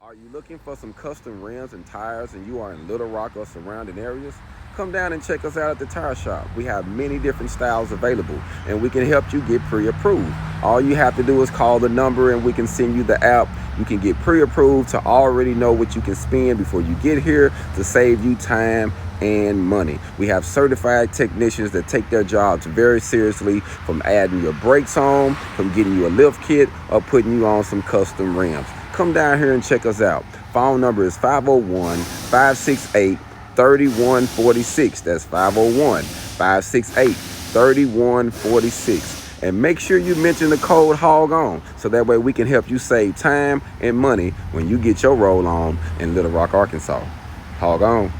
Are you looking for some custom rims and tires and you are in Little Rock or surrounding areas? Come down and check us out at the tire shop. We have many different styles available and we can help you get pre-approved. All you have to do is call the number and we can send you the app. You can get pre-approved to already know what you can spend before you get here to save you time and money. We have certified technicians that take their jobs very seriously, from adding your brakes on, from getting you a lift kit, or putting you on some custom rims. Come down here and check us out. Phone number is 501-568-3146. That's 501-568-3146. And make sure you mention the code HogOn so that way we can help you save time and money when you get your roll on in Little Rock, Arkansas. HogOn.